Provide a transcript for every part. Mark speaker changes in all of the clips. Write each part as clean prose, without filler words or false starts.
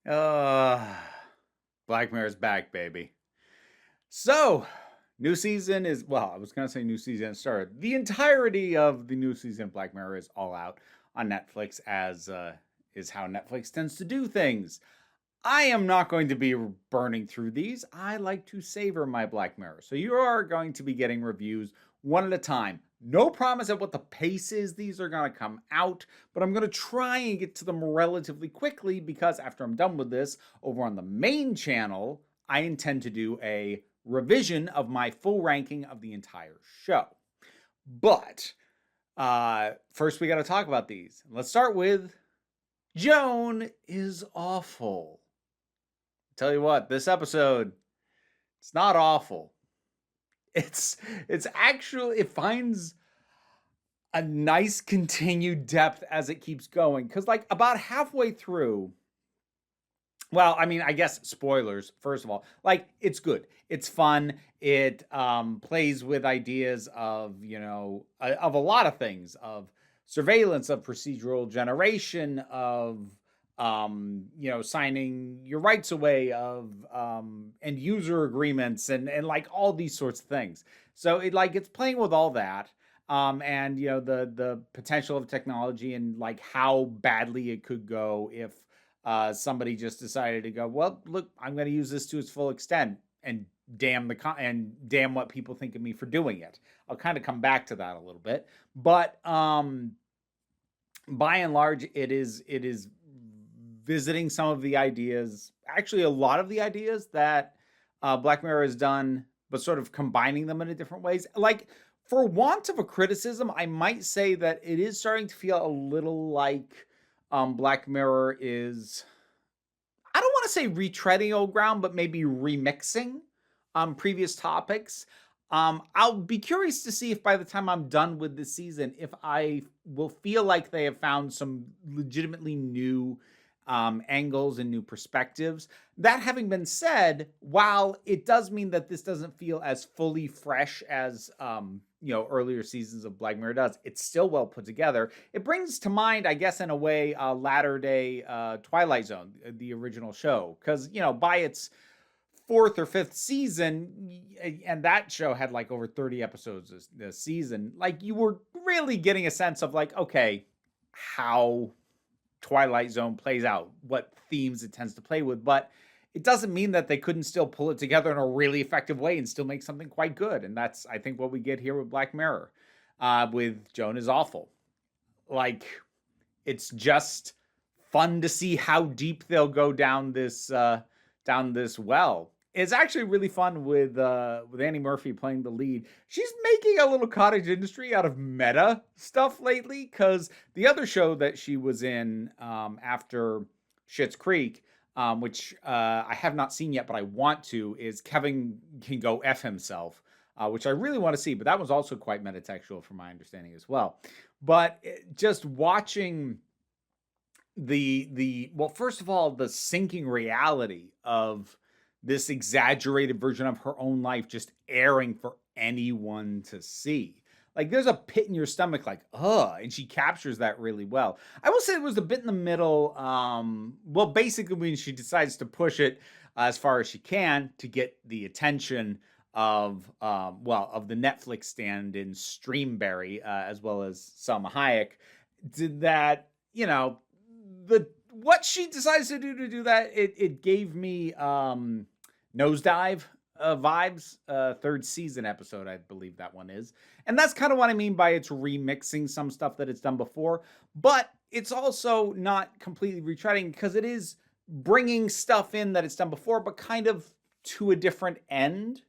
Speaker 1: Uh, Black Mirror's back, baby. So, new season is, well, I was going to say new season started. The entirety of the new season of Black Mirror is all out on Netflix, as is how Netflix tends to do things. I am not going to be burning through these. I like to savor my Black Mirror. So, you are going to be getting reviews one at a time. No promise at what the pace is these are going to come out, but I'm going to try and get to them relatively quickly because after I'm done with this, over on the main channel, I intend to do a revision of my full ranking of the entire show. But first, we got to talk about these. Let's start with Joan is awful. Tell you what, this episode, it's not awful. It's actually, it finds a nice continued depth as it keeps going, because like about halfway through, well, I mean, I guess spoilers first of all, like it's good, it's fun, it plays with ideas of, of a lot of things, of surveillance, of procedural generation, of signing your rights away, of end user agreements, and like all these sorts of things. So it's playing with all that, and the potential of technology, and like how badly it could go if somebody just decided to go, well, look, I'm going to use this to its full extent, and damn what people think of me for doing it. I'll kind of come back to that a little bit, but by and large, it is visiting some of the ideas, actually a lot of the ideas that Black Mirror has done, but sort of combining them in a different ways. Like, for want of a criticism, I might say that it is starting to feel a little like Black Mirror is, I don't want to say retreading old ground, but maybe remixing previous topics. I'll be curious to see if by the time I'm done with this season, if I will feel like they have found some legitimately new angles and new perspectives. That having been said, while it does mean that this doesn't feel as fully fresh as earlier seasons of Black Mirror does, it's still well put together. It brings to mind, I guess, in a way, latter day Twilight Zone, the original show, because by its fourth or fifth season, and that show had like over 30 episodes this season, like you were really getting a sense of like, okay, how Twilight Zone plays out, what themes it tends to play with, but it doesn't mean that they couldn't still pull it together in a really effective way and still make something quite good. And that's, I think, what we get here with Black Mirror, with Joan is awful. Like, it's just fun to see how deep they'll go down this well. It's actually really fun with Annie Murphy playing the lead. She's making a little cottage industry out of meta stuff lately, because the other show that she was in after Schitt's Creek, which I have not seen yet, but I want to, is Kevin Can Go F Himself, which I really want to see. But that was also quite metatextual from my understanding as well. But just watching well, first of all, the sinking reality of this exaggerated version of her own life just airing for anyone to see. Like, there's a pit in your stomach, like, and she captures that really well. I will say it was a bit in the middle. Well, basically, when she decides to push it as far as she can to get the attention of the Netflix stand in Streamberry, as well as Salma Hayek, did that, what she decides to do that, it gave me Nosedive vibes, third season episode, I believe that one is. And that's kind of what I mean by it's remixing some stuff that it's done before, but it's also not completely retreading, because it is bringing stuff in that it's done before, but kind of to a different end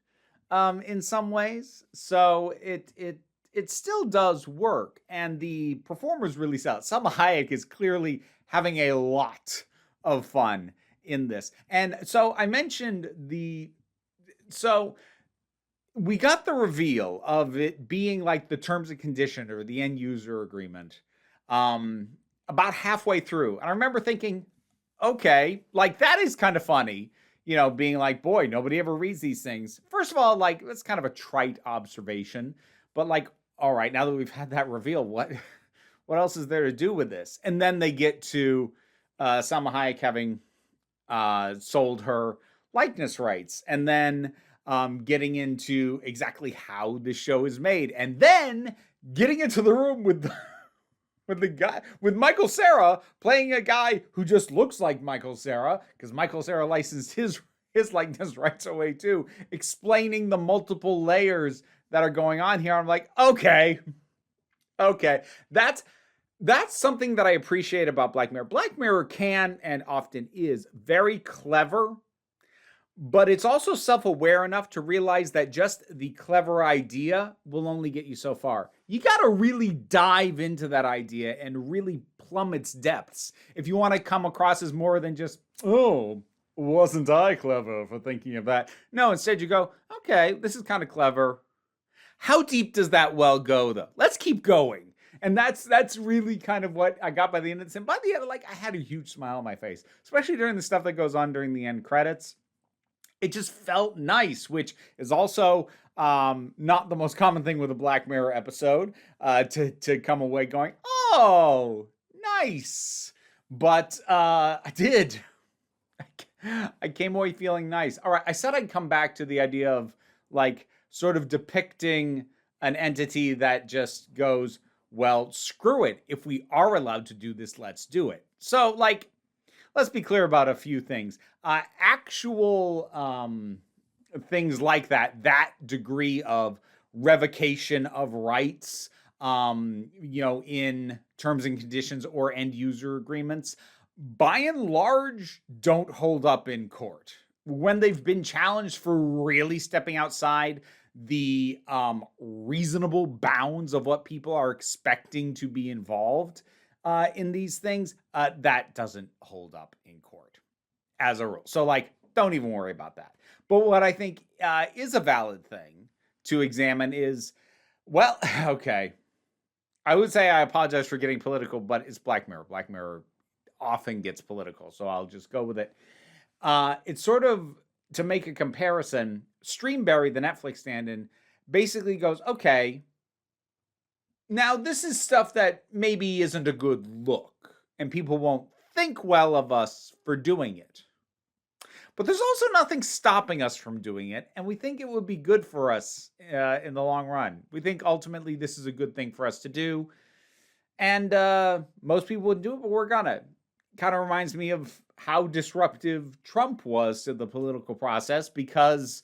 Speaker 1: in some ways. So it still does work, and the performers really sell it. Salma Hayek is clearly having a lot of fun in this. And so I mentioned so we got the reveal of it being like the terms and condition or the end user agreement about halfway through. And I remember thinking, okay, like that is kind of funny, being like, boy, nobody ever reads these things. First of all, like, that's kind of a trite observation, but like, all right, now that we've had that reveal, what else is there to do with this? And then they get to Salma Hayek having sold her likeness rights, and then getting into exactly how the show is made, and then getting into the room with with the guy, with Michael Cera playing a guy who just looks like Michael Cera, because Michael Cera licensed his likeness rights away too, explaining the multiple layers that are going on here. I'm like, okay, that's something that I appreciate about Black Mirror. Black Mirror can and often is very clever, but it's also self-aware enough to realize that just the clever idea will only get you so far. You got to really dive into that idea and really plumb its depths if you want to come across as more than just, oh, wasn't I clever for thinking of that? No, instead you go, okay, this is kind of clever. How deep does that well go, though? Let's keep going. And that's really kind of what I got by the end of this. And by the end, like, I had a huge smile on my face, especially during the stuff that goes on during the end credits. It just felt nice, which is also not the most common thing with a Black Mirror episode, to come away going, oh, nice. But I did. I came away feeling nice. All right, I said I'd come back to the idea of, like, sort of depicting an entity that just goes, well, screw it. If we are allowed to do this, let's do it. So, like, let's be clear about a few things. Actual things like that degree of revocation of rights, in terms and conditions or end user agreements, by and large, don't hold up in court. When they've been challenged for really stepping outside the reasonable bounds of what people are expecting to be involved in these things, that doesn't hold up in court as a rule. So, like, don't even worry about that. But what I think is a valid thing to examine is, well, okay, I would say I apologize for getting political, but it's Black Mirror. Black Mirror often gets political, so I'll just go with it. It's sort of, to make a comparison, Streamberry, the Netflix stand-in, basically goes, okay, now this is stuff that maybe isn't a good look, and people won't think well of us for doing it. But there's also nothing stopping us from doing it, and we think it would be good for us in the long run. We think ultimately this is a good thing for us to do, and most people wouldn't do it, but we're gonna. Kind of reminds me of how disruptive Trump was to the political process, because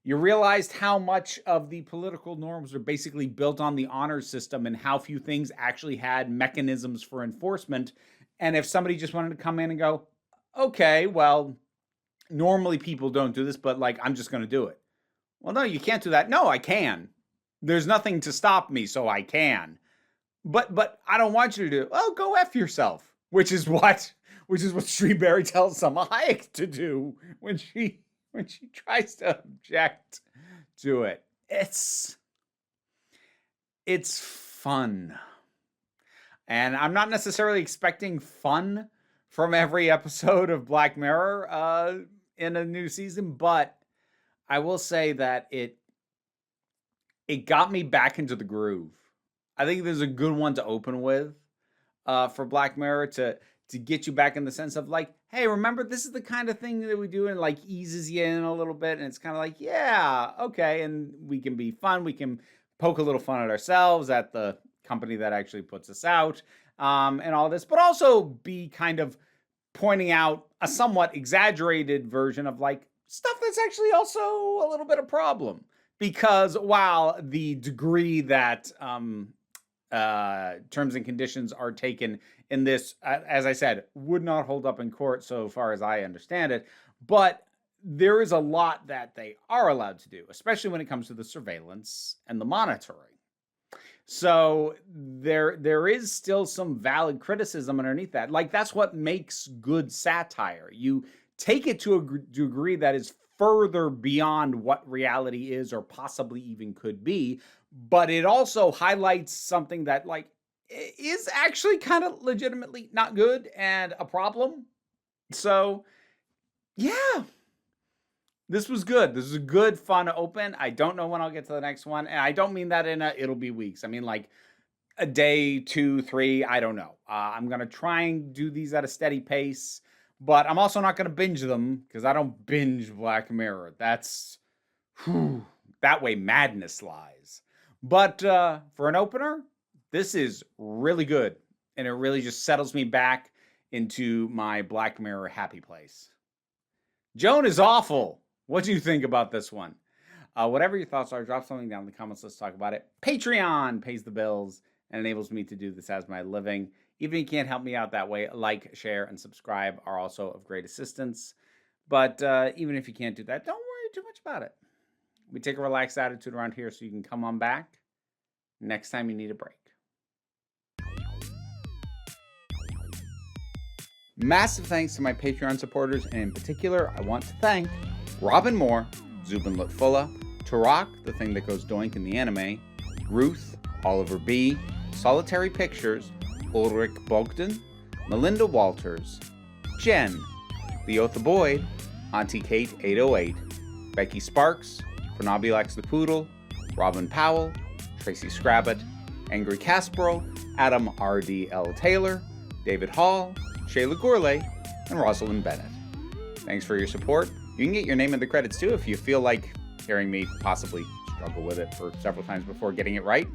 Speaker 1: you realized how much of the political norms are basically built on the honor system and how few things actually had mechanisms for enforcement. And if somebody just wanted to come in and go, okay, well, normally people don't do this, but, like, I'm just going to do it. Well, no, you can't do that. No, I can. There's nothing to stop me, so I can. But I don't want you to do it. Well, go F yourself, which is what Streetberry tells Salma Hayek to do when she tries to object to it. It's fun. And I'm not necessarily expecting fun from every episode of Black Mirror in a new season, but I will say that it got me back into the groove. I think there's a good one to open with for Black Mirror to get you back in the sense of, like, hey, remember, this is the kind of thing that we do, and, like, eases you in a little bit, and it's kind of like, yeah, okay, and we can be fun, we can poke a little fun at ourselves, at the company that actually puts us out, and all this, but also be kind of pointing out a somewhat exaggerated version of, like, stuff that's actually also a little bit of problem. Because while the degree that terms and conditions are taken in this, as I said, would not hold up in court so far as I understand it, but there is a lot that they are allowed to do, especially when it comes to the surveillance and the monitoring. So there is still some valid criticism underneath that. Like, that's what makes good satire. You take it to a degree that is further beyond what reality is or possibly even could be, but it also highlights something that, like, is actually kind of legitimately not good and a problem. So, yeah, this was good. This is a good, fun open. I don't know when I'll get to the next one, and I don't mean that in it'll be weeks. I mean, like, a day, 2, 3, I don't know. I'm going to try and do these at a steady pace, But I'm also not going to binge them because I don't binge Black Mirror. That way madness lies. But for an opener, this is really good. And it really just settles me back into my Black Mirror happy place. Joan is awful. What do you think about this one? Whatever your thoughts are, drop something down in the comments. Let's talk about it. Patreon pays the bills and enables me to do this as my living. Even if you can't help me out that way, like, share, and subscribe are also of great assistance. But even if you can't do that, don't worry too much about it. We take a relaxed attitude around here so you can come on back next time you need a break. Massive thanks to my Patreon supporters, and in particular, I want to thank Robin Moore, Zubin Lutfullah, Tarak, the thing that goes doink in the anime, Ruth, Oliver B., Solitary Pictures, Ulrich Bogdan, Melinda Walters, Jen, Leotha Boyd, Auntie Kate 808, Becky Sparks, Fernabilax the Poodle, Robin Powell, Tracy Scrabbit, Angry Kasparov, Adam R.D.L. Taylor, David Hall, Shayla Gourlay, and Rosalind Bennett. Thanks for your support. You can get your name in the credits too if you feel like hearing me possibly struggle with it for several times before getting it right.